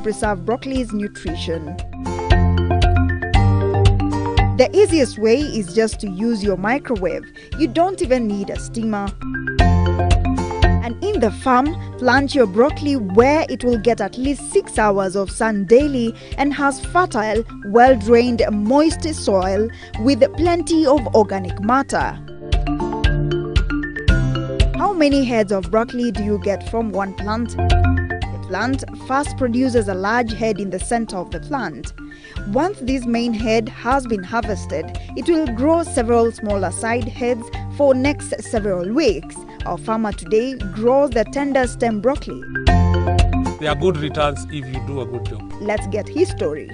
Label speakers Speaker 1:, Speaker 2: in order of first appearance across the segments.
Speaker 1: preserve broccoli's nutrition. The easiest way is just to use your microwave. You don't even need a steamer. And in the farm, plant your broccoli where it will get at least 6 hours of sun daily and has fertile, well-drained, moist soil with plenty of organic matter. How many heads of broccoli do you get from one plant? The plant first produces a large head in the center of the plant. Once this main head has been harvested, it will grow several smaller side heads for next several weeks. Our farmer today grows the tender stem broccoli.
Speaker 2: There are good returns if you do a good job.
Speaker 1: Let's get his story.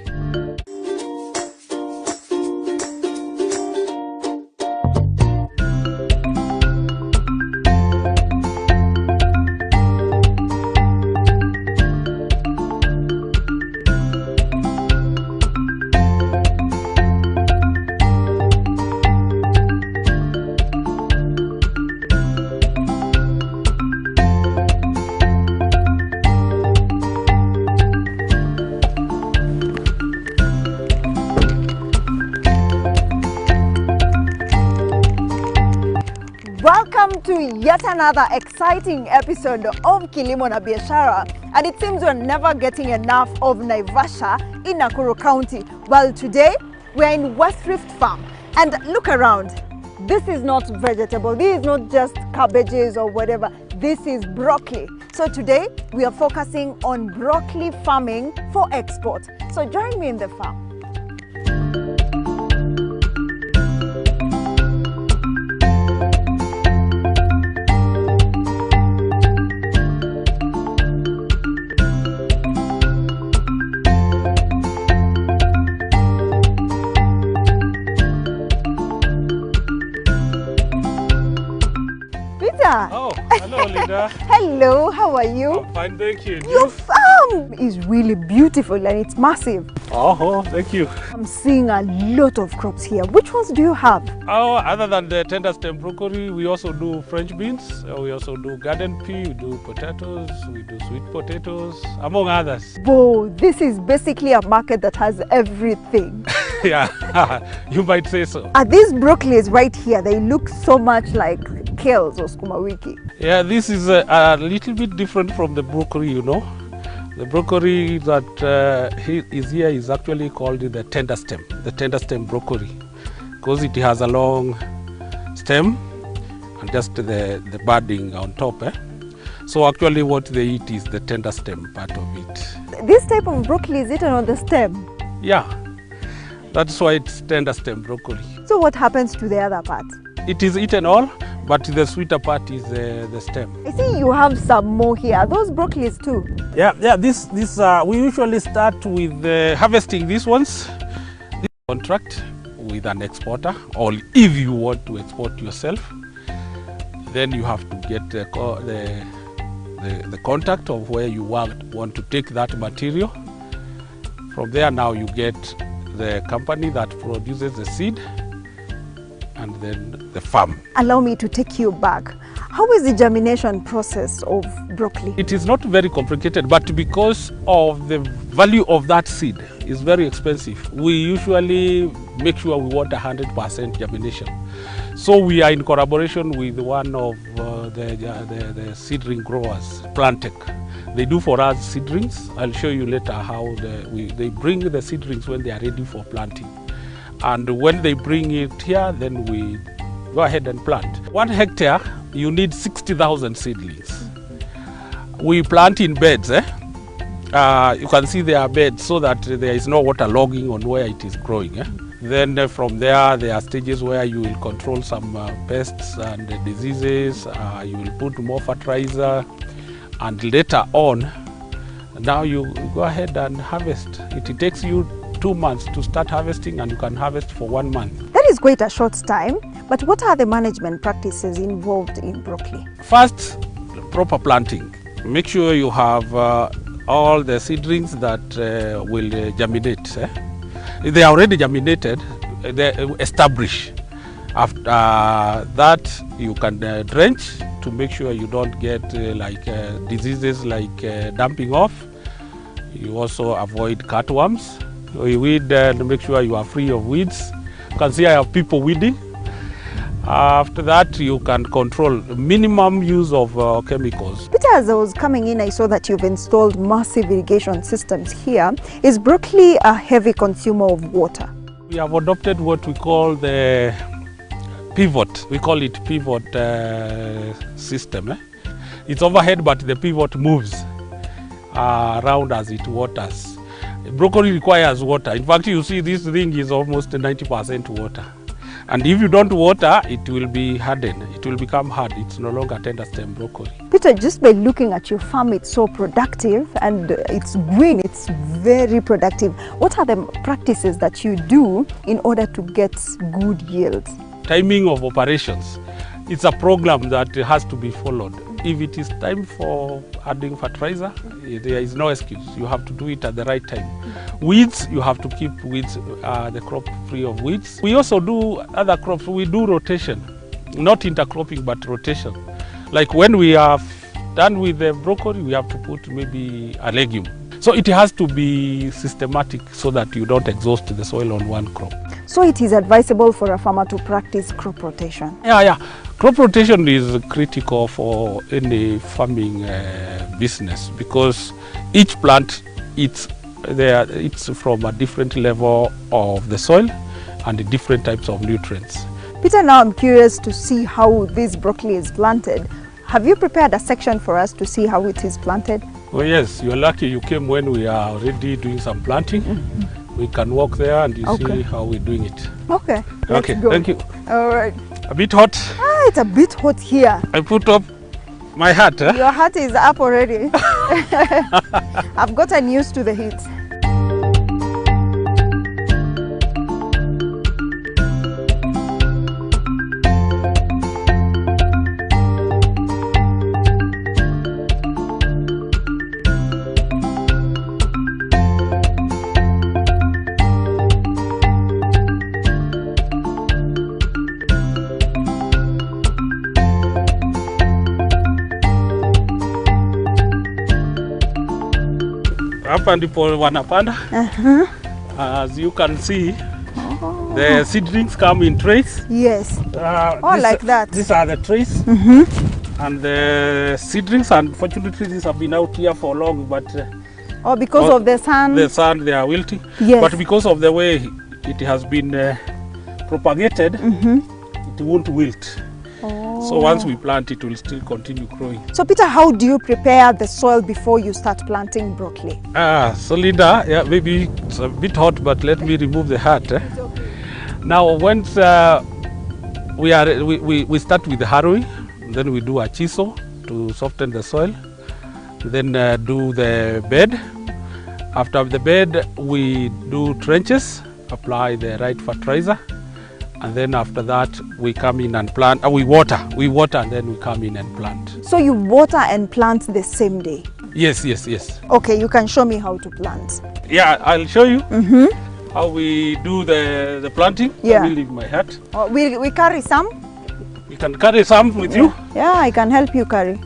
Speaker 1: Welcome to yet another exciting episode of Kilimo na Biashara, and it seems we're never getting enough of Naivasha in Nakuru County. Well, today we're in West Rift Farm, and look around. This is not vegetable, this is not just cabbages or whatever, this is broccoli. So today we are focusing on broccoli farming for export. So join me in the farm.
Speaker 2: Oh, hello, Linda.
Speaker 1: Hello, how are you?
Speaker 2: I'm fine, thank you.
Speaker 1: Your farm is really beautiful and it's massive.
Speaker 2: Oh, thank you.
Speaker 1: I'm seeing a lot of crops here. Which ones do you have?
Speaker 2: Oh, other than the tender stem broccoli, we also do French beans. We also do garden pea, we do potatoes, we do sweet potatoes, among others.
Speaker 1: Whoa, this is basically a market that has everything.
Speaker 2: Yeah, you might say so.
Speaker 1: Are these broccolis right here? They look so much like kales or skuma wiki.
Speaker 2: Yeah, this is a little bit different from the broccoli, you know. The broccoli that is here is actually called the tender stem broccoli, because it has a long stem and just the budding on top. So actually what they eat is the tender stem part of it.
Speaker 1: This type of broccoli is eaten on the stem?
Speaker 2: Yeah, that's why it's tender stem broccoli.
Speaker 1: So what happens to the other part?
Speaker 2: It is eaten all, but the sweeter part is the stem.
Speaker 1: I see you have some more here. Are those broccolis too?
Speaker 2: Yeah. This we usually start with harvesting these ones. This contract with an exporter, or if you want to export yourself, then you have to get the contact of where you want to take that material. From there, now you get the company that produces the seed, and then the farm.
Speaker 1: Allow me to take you back. How is the germination process of broccoli?
Speaker 2: It is not very complicated, but because of the value of that seed is very expensive, we usually make sure we want 100% germination. So we are in collaboration with one of the seedling growers, Plantech. They do for us seedlings. I'll show you later how they bring the seedlings when they are ready for planting. And when they bring it here, then we go ahead and plant. 1 hectare, you need 60,000 seedlings. We plant in beds. You can see there are beds so that there is no water logging on where it is growing. Then from there are stages where you will control some pests and diseases. You will put more fertilizer, and later on, now you go ahead and harvest. It takes you 2 months to start harvesting, and you can harvest for 1 month.
Speaker 1: That is quite a short time, but what are the management practices involved in broccoli?
Speaker 2: First, proper planting. Make sure you have all the seedlings that will germinate. They are already germinated, they establish. After that, you can drench to make sure you don't get diseases like dumping off. You also avoid cutworms. You weed and make sure you are free of weeds. You can see I have people weeding. After that, you can control minimum use of chemicals.
Speaker 1: Peter, as I was coming in, I saw that you've installed massive irrigation systems here. Is broccoli a heavy consumer of water?
Speaker 2: We have adopted what we call the pivot. We call it pivot system. It's overhead, but the pivot moves around as it waters. Broccoli requires water. In fact, you see this thing is almost 90% water. And if you don't water, it will be hardened. It will become hard. It's no longer tender stem broccoli.
Speaker 1: Peter, just by looking at your farm, it's so productive and it's green, it's very productive. What are the practices that you do in order to get good yields?
Speaker 2: Timing of operations. It's a program that has to be followed. If it is time for adding fertilizer, there is no excuse. You have to do it at the right time. Weeds, you have to keep weeds, the crop free of weeds. We also do other crops. We do rotation, not intercropping, but rotation. Like when we are done with the broccoli, we have to put maybe a legume. So it has to be systematic so that you don't exhaust the soil on one crop.
Speaker 1: So it is advisable for a farmer to practice crop rotation?
Speaker 2: Yeah. Crop rotation is critical for any farming business because each plant, it's from a different level of the soil and different types of nutrients.
Speaker 1: Peter, now I'm curious to see how this broccoli is planted. Have you prepared a section for us to see how it is planted?
Speaker 2: Oh yes, you're lucky you came when we are already doing some planting. We can walk there and you see how we're doing it.
Speaker 1: Okay,
Speaker 2: okay,
Speaker 1: go.
Speaker 2: Thank you.
Speaker 1: All right.
Speaker 2: A bit hot.
Speaker 1: It's a bit hot here.
Speaker 2: I put up my hat.
Speaker 1: Your hat is up already. I've gotten used to the heat.
Speaker 2: Hapa ndipo wanapanda. As you can see, the seedlings come in trays.
Speaker 1: Yes. Like that.
Speaker 2: These are the trays. And the seedlings, unfortunately, these have been out here for long, but
Speaker 1: because of the sun.
Speaker 2: The sun, they are wilting.
Speaker 1: Yes.
Speaker 2: But because of the way it has been propagated, it won't wilt. So once we plant, it will still continue growing.
Speaker 1: So Peter, how do you prepare the soil before you start planting broccoli?
Speaker 2: So Linda, maybe it's a bit hot, but let me remove the hat.
Speaker 1: Okay.
Speaker 2: Now, once we start with the harrowing, then we do a chisel to soften the soil, then do the bed. After the bed, we do trenches, apply the right fertilizer. And then after that, we come in and plant. We water, and then we come in and plant.
Speaker 1: So you water and plant the same day?
Speaker 2: Yes.
Speaker 1: Okay, you can show me how to plant.
Speaker 2: Yeah, I'll show you how we do the planting.
Speaker 1: Yeah.
Speaker 2: I will leave my hat.
Speaker 1: We carry some?
Speaker 2: You can carry some with you?
Speaker 1: Yeah, I can help you carry.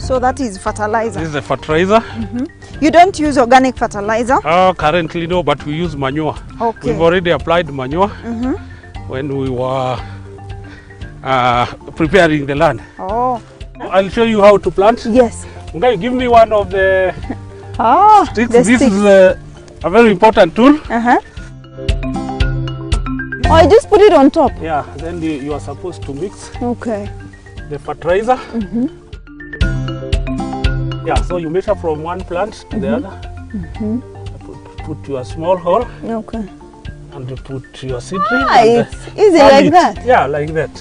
Speaker 1: So that is fertilizer.
Speaker 2: This is the fertilizer.
Speaker 1: You don't use organic fertilizer?
Speaker 2: Currently no, but we use manure.
Speaker 1: Okay.
Speaker 2: We've already applied manure when we were preparing the land. I'll show you how to plant.
Speaker 1: Yes.
Speaker 2: Okay, give me one of the sticks.
Speaker 1: The
Speaker 2: this
Speaker 1: stick.
Speaker 2: is a very important tool.
Speaker 1: I just put it on top.
Speaker 2: Yeah, then you are supposed to mix the fertilizer. Yeah, so you measure from one plant to the other. Put your small hole.
Speaker 1: Okay.
Speaker 2: And you put your seedling.
Speaker 1: It's easy like that?
Speaker 2: Yeah, like that.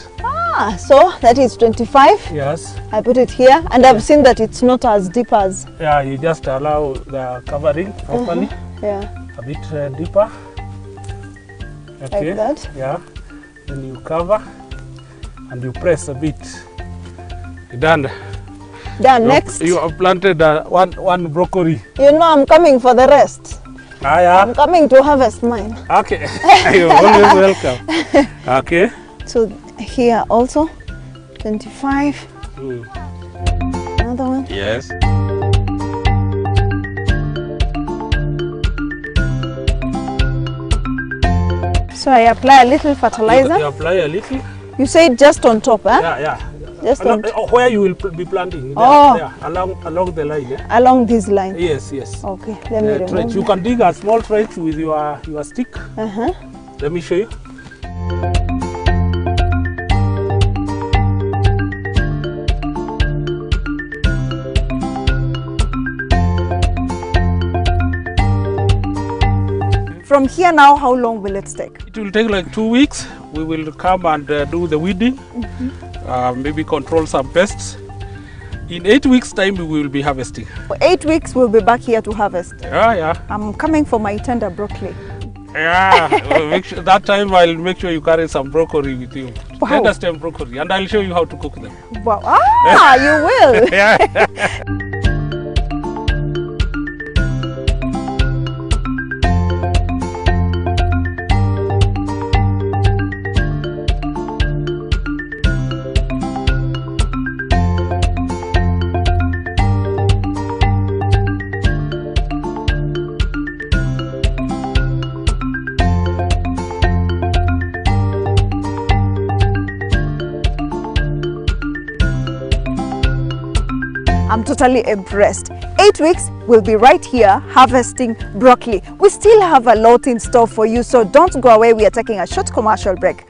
Speaker 1: So that is 25.
Speaker 2: Yes.
Speaker 1: I put it here, and I've seen that it's not as deep as.
Speaker 2: Yeah, you just allow the covering properly.
Speaker 1: Yeah.
Speaker 2: A bit deeper. Okay.
Speaker 1: Like that.
Speaker 2: Yeah. Then you cover and you press a bit. You're done.
Speaker 1: Then next,
Speaker 2: You have planted one broccoli.
Speaker 1: you know I'm coming for the rest.
Speaker 2: Ah, yeah.
Speaker 1: I'm coming to harvest mine.
Speaker 2: Okay. You're always welcome. Okay.
Speaker 1: So here also, 25.
Speaker 2: Mm.
Speaker 1: Another one.
Speaker 2: Yes.
Speaker 1: So I apply a little fertilizer.
Speaker 2: You apply a little.
Speaker 1: You say just on top, huh?
Speaker 2: Yeah, yeah.
Speaker 1: Just on
Speaker 2: Where you will be planting?
Speaker 1: Oh.
Speaker 2: There, along the line. Yeah?
Speaker 1: along this line.
Speaker 2: Yes, yes.
Speaker 1: Okay, let me remove
Speaker 2: Trench. You
Speaker 1: that.
Speaker 2: can dig a small trench with your stick.
Speaker 1: Uh-huh.
Speaker 2: Let me show you.
Speaker 1: From here now, how long will it take?
Speaker 2: It will take like 2 weeks. We will come and do the weeding, maybe control some pests. In 8 weeks' time, we will be harvesting.
Speaker 1: For 8 weeks, we'll be back here to harvest.
Speaker 2: Yeah, yeah.
Speaker 1: I'm coming for my tender broccoli.
Speaker 2: Yeah, make sure, that time I'll make sure you carry some broccoli with you.
Speaker 1: Wow.
Speaker 2: Tender stem broccoli, and I'll show you how to cook them.
Speaker 1: Wow. Ah, you will.
Speaker 2: Yeah.
Speaker 1: I'm totally impressed. 8 weeks, we'll be right here harvesting broccoli. We still have a lot in store for you, so don't go away. We are taking a short commercial break.